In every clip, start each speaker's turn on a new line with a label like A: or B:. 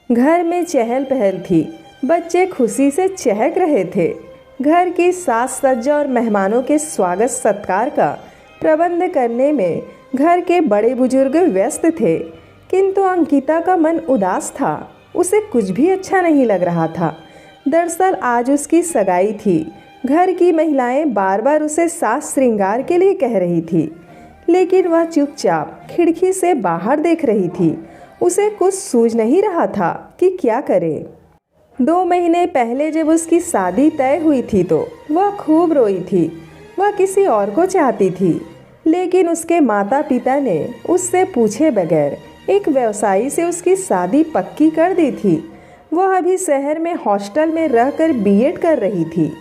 A: घर में चहल पहल थी। बच्चे खुशी से चहक रहे थे। घर की साज सज्जा और मेहमानों के स्वागत सत्कार का प्रबंध करने में घर के बड़े बुजुर्ग व्यस्त थे। किंतु अंकिता का मन उदास था। उसे कुछ भी अच्छा नहीं लग रहा था। दरअसल आज उसकी सगाई थी। घर की महिलाएं बार बार उसे साज श्रृंगार के लिए कह रही थी, लेकिन वह चुपचाप खिड़की से बाहर देख रही थी। उसे कुछ सूझ नहीं रहा था कि क्या करे। 2 महीने पहले जब उसकी शादी तय हुई थी तो वह खूब रोई थी। वह किसी और को चाहती थी, लेकिन उसके माता पिता ने उससे पूछे बगैर एक व्यवसायी से उसकी शादी पक्की कर दी थी। वह अभी शहर में हॉस्टल में रहकर बीएड कर रही थी।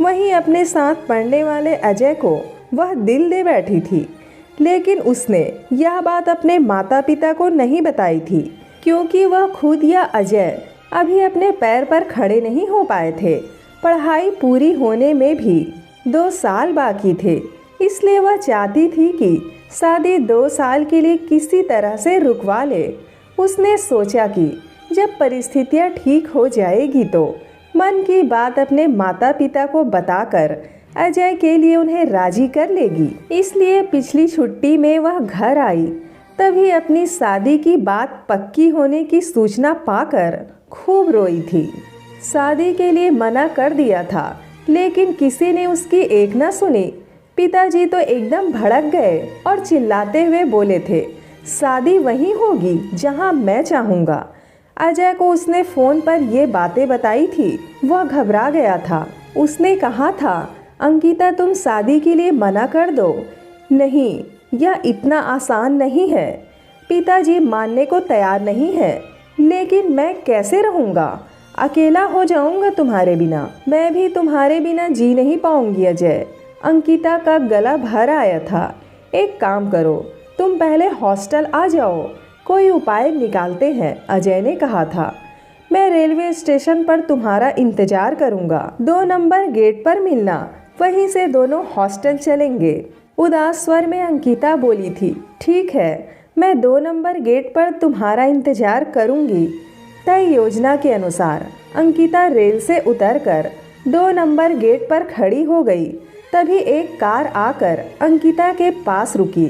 A: वहीं अपने साथ पढ़ने वाले अजय को वह दिल दे बैठी थी, लेकिन उसने यह बात अपने माता पिता को नहीं बताई थी, क्योंकि वह खुद या अजय अभी अपने पैर पर खड़े नहीं हो पाए थे। पढ़ाई पूरी होने में भी 2 साल बाकी थे, इसलिए वह चाहती थी कि शादी 2 साल के लिए किसी तरह से रुकवा ले। उसने सोचा कि जब परिस्थितियाँ ठीक हो जाएगी तो मन की बात अपने माता पिता को बताकर अजय के लिए उन्हें राजी कर लेगी। इसलिए पिछली छुट्टी में वह घर आई। तभी अपनी शादी की बात पक्की होने की सूचना पाकर खूब रोई थी। शादी के लिए मना कर दिया था, लेकिन किसी ने उसकी एक न सुनी। पिताजी तो एकदम भड़क गए और चिल्लाते हुए बोले थे, शादी वहीं होगी जहां मैं चाहूँगा। अजय को उसने फ़ोन पर ये बातें बताई थी। वह घबरा गया था। उसने कहा था, अंकिता तुम शादी के लिए मना कर दो। नहीं, यह इतना आसान नहीं है। पिताजी मानने को तैयार नहीं है, लेकिन मैं कैसे रहूँगा? अकेला हो जाऊँगा तुम्हारे बिना। मैं भी तुम्हारे बिना जी नहीं पाऊँगी अजय। अंकिता का गला भर आया था। एक काम करो, तुम पहले हॉस्टल आ जाओ, कोई उपाय निकालते हैं, अजय ने कहा था। मैं रेलवे स्टेशन पर तुम्हारा इंतजार करूँगा। 2 नंबर गेट पर मिलना, वहीं से दोनों हॉस्टल चलेंगे। उदास स्वर में अंकिता बोली थी, ठीक है, मैं 2 नंबर गेट पर तुम्हारा इंतजार करूंगी। तय योजना के अनुसार अंकिता रेल से उतरकर 2 नंबर गेट पर खड़ी हो गई। तभी एक कार आकर अंकिता के पास रुकी।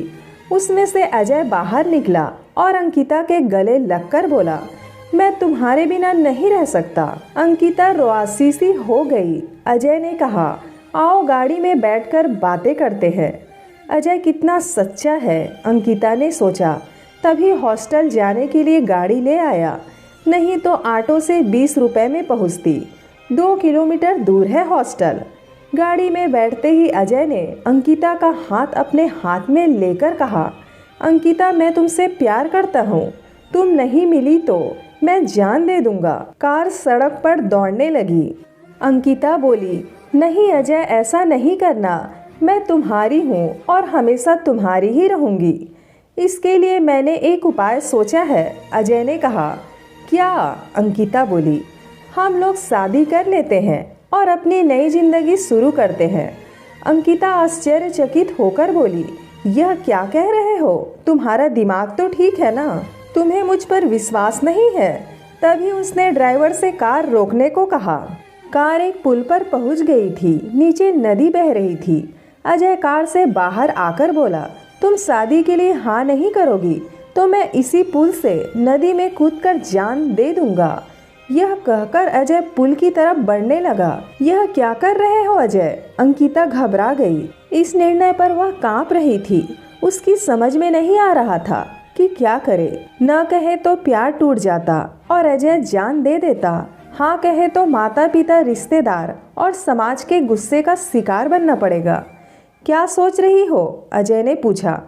A: उसमें से अजय बाहर निकला और अंकिता के गले लगकर बोला, मैं तुम्हारे बिना नहीं रह सकता। अंकिता रोआसी सी हो गई। अजय ने कहा, आओ गाड़ी में बैठकर बातें करते हैं। अजय कितना सच्चा है, अंकिता ने सोचा। तभी हॉस्टल जाने के लिए गाड़ी ले आया, नहीं तो ऑटो से 20 रुपए में पहुंचती। 2 किलोमीटर दूर है हॉस्टल। गाड़ी में बैठते ही अजय ने अंकिता का हाथ अपने हाथ में लेकर कहा, अंकिता मैं तुमसे प्यार करता हूँ। तुम नहीं मिली तो मैं जान दे दूंगा। कार सड़क पर दौड़ने लगी। अंकिता बोली, नहीं अजय, ऐसा नहीं करना। मैं तुम्हारी हूँ और हमेशा तुम्हारी ही रहूँगी। इसके लिए मैंने एक उपाय सोचा है, अजय ने कहा। क्या? अंकिता बोली, हम लोग शादी कर लेते हैं और अपनी नई जिंदगी शुरू करते हैं। अंकिता आश्चर्यचकित होकर बोली, यह क्या कह रहे हो? तुम्हारा दिमाग तो ठीक है ना? तुम्हें मुझ पर विश्वास नहीं है? तभी उसने ड्राइवर से कार रोकने को कहा। कार एक पुल पर पहुंच गई थी। नीचे नदी बह रही थी। अजय कार से बाहर आकर बोला, तुम शादी के लिए हाँ नहीं करोगी तो मैं इसी पुल से नदी में कूदकर जान दे दूंगा। यह कहकर अजय पुल की तरफ बढ़ने लगा। यह क्या कर रहे हो अजय? अंकिता घबरा गई। इस निर्णय पर वह कांप रही थी। उसकी समझ में नहीं आ रहा था कि क्या करे। न कहे तो प्यार टूट जाता और अजय जान दे देता, हाँ कहे तो माता पिता, रिश्तेदार और समाज के गुस्से का शिकार बनना पड़ेगा। क्या सोच रही हो? अजय ने पूछा।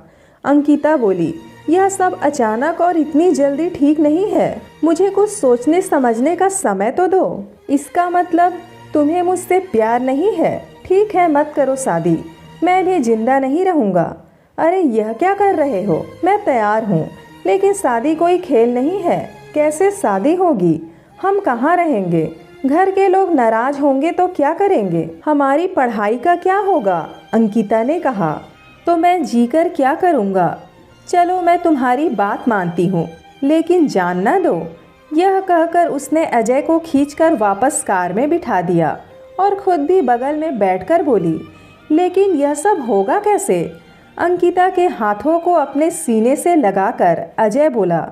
A: अंकिता बोली, यह सब अचानक और इतनी जल्दी ठीक नहीं है। मुझे कुछ सोचने समझने का समय तो दो। इसका मतलब तुम्हें मुझसे प्यार नहीं है? ठीक है, मत करो शादी, मैं भी जिंदा नहीं रहूँगा। अरे यह क्या कर रहे हो? मैं तैयार हूँ, लेकिन शादी कोई खेल नहीं है। कैसे शादी होगी? हम कहाँ रहेंगे? घर के लोग नाराज होंगे तो क्या करेंगे? हमारी पढ़ाई का क्या होगा? अंकिता ने कहा। तो मैं जीकर क्या करूँगा? चलो मैं तुम्हारी बात मानती हूँ, लेकिन जानना दो, यह कहकर उसने अजय को खींचकर वापस कार में बिठा दिया और खुद भी बगल में बैठकर बोली, लेकिन यह सब होगा कैसे? अंकिता के हाथों को अपने सीने से लगाकर अजय बोला,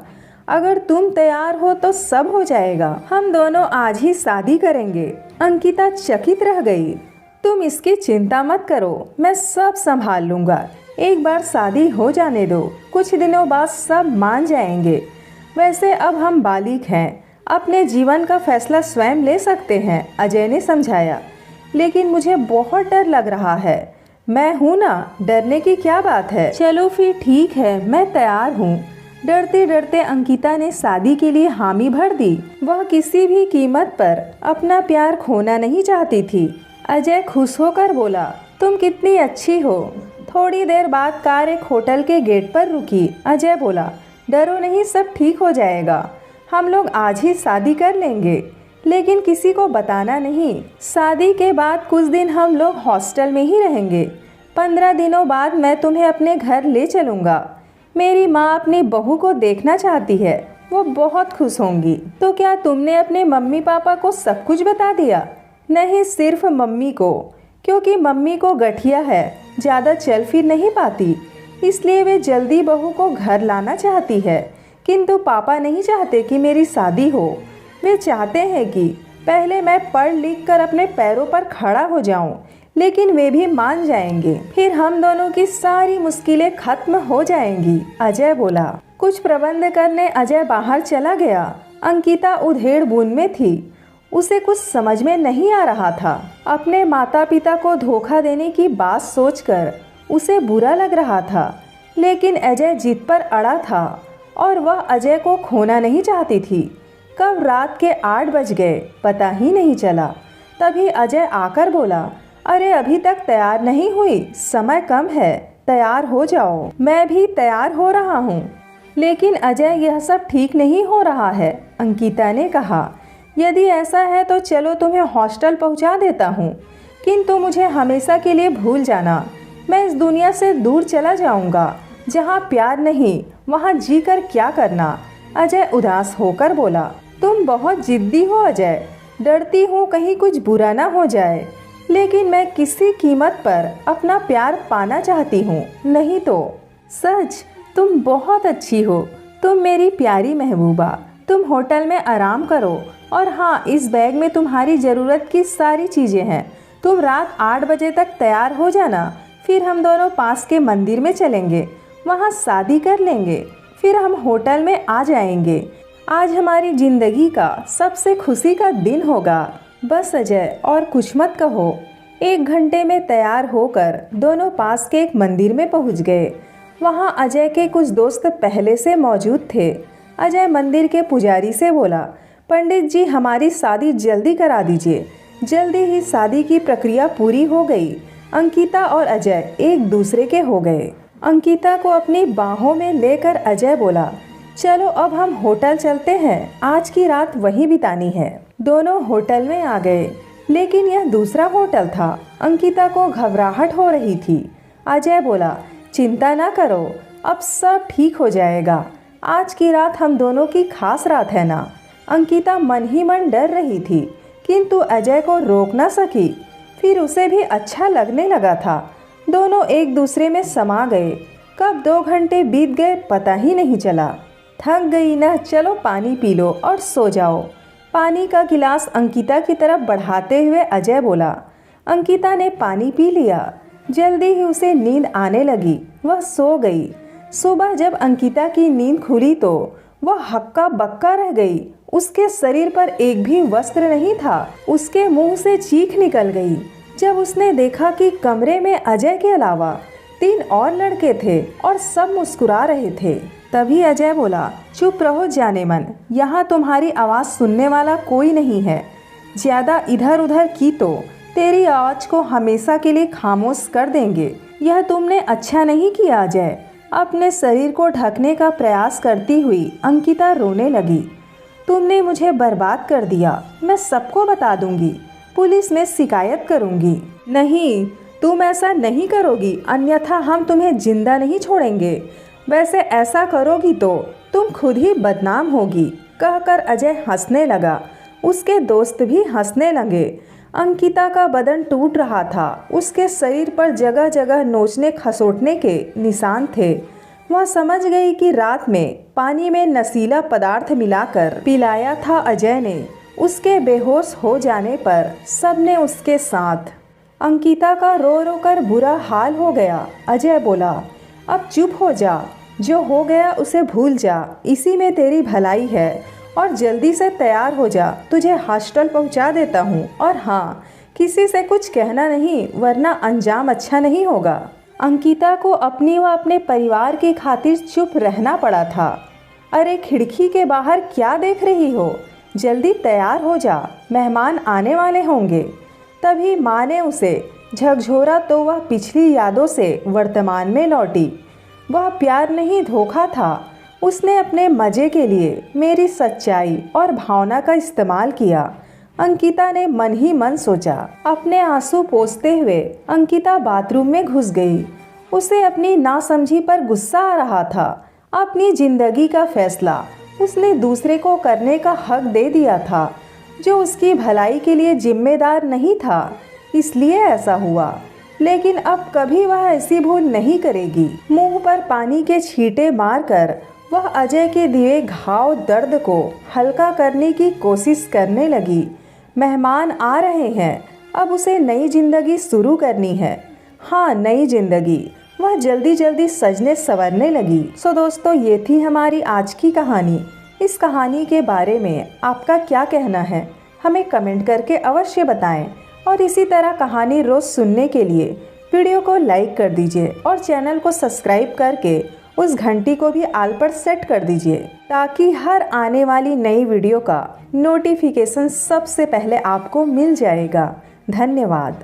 A: अगर तुम तैयार हो तो सब हो जाएगा, हम दोनों आज ही शादी करेंगे। अंकिता चकित रह गई। तुम इसकी चिंता मत करो, मैं सब संभाल लूँगा। एक बार शादी हो जाने दो, कुछ दिनों बाद सब मान जाएंगे। वैसे अब हम बालिग हैं, अपने जीवन का फैसला स्वयं ले सकते हैं, अजय ने समझाया। लेकिन मुझे बहुत डर लग रहा है। मैं हूँ ना, डरने की क्या बात है? चलो फिर ठीक है, मैं तैयार हूँ। डरते डरते अंकिता ने शादी के लिए हामी भर दी। वह किसी भी कीमत पर अपना प्यार खोना नहीं चाहती थी। अजय खुश होकर बोला, तुम कितनी अच्छी हो। थोड़ी देर बाद कार एक होटल के गेट पर रुकी। अजय बोला, डरो नहीं, सब ठीक हो जाएगा। हम लोग आज ही शादी कर लेंगे, लेकिन किसी को बताना नहीं। शादी के बाद कुछ दिन हम लोग हॉस्टल में ही रहेंगे। 15 दिनों बाद मैं तुम्हें अपने घर ले चलूँगा। मेरी माँ अपनी बहू को देखना चाहती है, वो बहुत खुश होंगी। तो क्या तुमने अपने मम्मी पापा को सब कुछ बता दिया? नहीं, सिर्फ मम्मी को, क्योंकि मम्मी को गठिया है, ज़्यादा चल फिर नहीं पाती, इसलिए वे जल्दी बहू को घर लाना चाहती है। किंतु पापा नहीं चाहते कि मेरी शादी हो। वे चाहते हैं कि पहले मैं पढ़ लिख कर अपने पैरों पर खड़ा हो जाऊं, लेकिन वे भी मान जाएंगे, फिर हम दोनों की सारी मुश्किलें खत्म हो जाएंगी, अजय बोला। कुछ प्रबंध करने अजय बाहर चला गया। अंकिता उधेड़ बुन में थी। उसे कुछ समझ में नहीं आ रहा था। अपने माता पिता को धोखा देने की बात सोचकर उसे बुरा लग रहा था, लेकिन अजय जिद पर अड़ा था और वह अजय को खोना नहीं चाहती थी। कब रात के 8 बज गए पता ही नहीं चला। तभी अजय आकर बोला, अरे अभी तक तैयार नहीं हुई, समय कम है, तैयार हो जाओ। मैं भी तैयार हो रहा हूँ। लेकिन अजय, यह सब ठीक नहीं हो रहा है, अंकिता ने कहा। यदि ऐसा है तो चलो तुम्हें हॉस्टल पहुँचा देता हूँ, किंतु मुझे हमेशा के लिए भूल जाना। मैं इस दुनिया से दूर चला जाऊँगा। जहाँ प्यार नहीं वहाँ जी कर क्या करना? अजय उदास होकर बोला, तुम बहुत जिद्दी हो अजय। डरती हूँ कहीं कुछ बुरा ना हो जाए, लेकिन मैं किसी कीमत पर अपना प्यार पाना चाहती हूँ, नहीं तो। सच, तुम बहुत अच्छी हो, तुम मेरी प्यारी महबूबा। तुम होटल में आराम करो, और हाँ, इस बैग में तुम्हारी ज़रूरत की सारी चीज़ें हैं। तुम रात 8 बजे तक तैयार हो जाना, फिर हम दोनों पास के मंदिर में चलेंगे, वहाँ शादी कर लेंगे, फिर हम होटल में आ जाएंगे। आज हमारी ज़िंदगी का सबसे खुशी का दिन होगा। बस अजय, और कुछ मत कहो। 1 घंटे में तैयार होकर दोनों पास के एक मंदिर में पहुंच गए। वहां अजय के कुछ दोस्त पहले से मौजूद थे। अजय मंदिर के पुजारी से बोला, पंडित जी, हमारी शादी जल्दी करा दीजिए। जल्दी ही शादी की प्रक्रिया पूरी हो गई। अंकिता और अजय एक दूसरे के हो गए। अंकिता को अपनी बाहों में लेकर अजय बोला, चलो अब हम होटल चलते हैं, आज की रात वहीं बितानी है। दोनों होटल में आ गए, लेकिन यह दूसरा होटल था। अंकिता को घबराहट हो रही थी। अजय बोला, चिंता ना करो, अब सब ठीक हो जाएगा। आज की रात हम दोनों की खास रात है ना। अंकिता मन ही मन डर रही थी, किंतु अजय को रोक ना सकी। फिर उसे भी अच्छा लगने लगा था। दोनों एक दूसरे में समा गए। कब 2 घंटे बीत गए पता ही नहीं चला। थक गई ना, चलो पानी पी लो और सो जाओ। पानी का गिलास अंकिता की तरफ बढ़ाते हुए अजय बोला। अंकिता ने पानी पी लिया। जल्दी ही उसे नींद आने लगी। वह सो गई। सुबह जब अंकिता की नींद खुली तो वह हक्का बक्का रह गई। उसके शरीर पर एक भी वस्त्र नहीं था। उसके मुंह से चीख निकल गई जब उसने देखा कि कमरे में अजय के अलावा 3 और लड़के थे और सब मुस्कुरा रहे थे। तभी अजय बोला, चुप रहो जाने मन, यहाँ तुम्हारी आवाज़ सुनने वाला कोई नहीं है। ज़्यादा इधर उधर की तो तेरी आवाज़ को हमेशा के लिए खामोश कर देंगे। यह तुमने अच्छा नहीं किया अजय। अपने शरीर को ढकने का प्रयास करती हुई अंकिता रोने लगी। तुमने मुझे बर्बाद कर दिया। मैं सबको बता दूंगी, पुलिस में शिकायत करूंगी। नहीं, तुम ऐसा नहीं करोगी, अन्यथा हम तुम्हें जिंदा नहीं छोड़ेंगे। वैसे ऐसा करोगी तो तुम खुद ही बदनाम होगी। कहकर अजय हंसने लगा। उसके दोस्त भी हंसने लगे। अंकिता का बदन टूट रहा था। उसके शरीर पर जगह जगह नोचने खसोटने के निशान थे। वह समझ गई कि रात में पानी में नशीला पदार्थ मिलाकर पिलाया था अजय ने। उसके बेहोश हो जाने पर सबने उसके साथ। अंकिता का रो रो कर बुरा हाल हो गया। अजय बोला, अब चुप हो जा, जो हो गया उसे भूल जा, इसी में तेरी भलाई है। और जल्दी से तैयार हो जा, तुझे हॉस्टल पहुंचा देता हूँ। और हाँ, किसी से कुछ कहना नहीं, वरना अंजाम अच्छा नहीं होगा। अंकिता को अपनी व अपने परिवार की खातिर चुप रहना पड़ा था। अरे खिड़की के बाहर क्या देख रही हो, जल्दी तैयार हो जा, मेहमान आने वाले होंगे। तभी माँ ने उसे झकझोरा तो वह पिछली यादों से वर्तमान में लौटी। वह प्यार नहीं धोखा था। उसने अपने मज़े के लिए मेरी सच्चाई और भावना का इस्तेमाल किया। अंकिता ने मन ही मन सोचा। अपने आंसू पोंछते हुए अंकिता बाथरूम में घुस गई। उसे अपनी नासमझी पर गुस्सा आ रहा था। अपनी जिंदगी का फैसला उसने दूसरे को करने का हक दे दिया था, जो उसकी भलाई के लिए जिम्मेदार नहीं था, इसलिए ऐसा हुआ। लेकिन अब कभी वह ऐसी भूल नहीं करेगी। मुंह पर पानी के छींटे मारकर वह अजय के दिए घाव दर्द को हल्का करने की कोशिश करने लगी। मेहमान आ रहे हैं, अब उसे नई जिंदगी शुरू करनी है। हाँ, नई जिंदगी। वह जल्दी जल्दी सजने संवरने लगी। सो दोस्तों, ये थी हमारी आज की कहानी। इस कहानी के बारे में आपका क्या कहना है, हमें कमेंट करके अवश्य बताएं। और इसी तरह कहानी रोज़ सुनने के लिए वीडियो को लाइक कर दीजिए और चैनल को सब्सक्राइब करके उस घंटी को भी आल पर सेट कर दीजिए, ताकि हर आने वाली नई वीडियो का नोटिफिकेशन सबसे पहले आपको मिल जाएगा। धन्यवाद।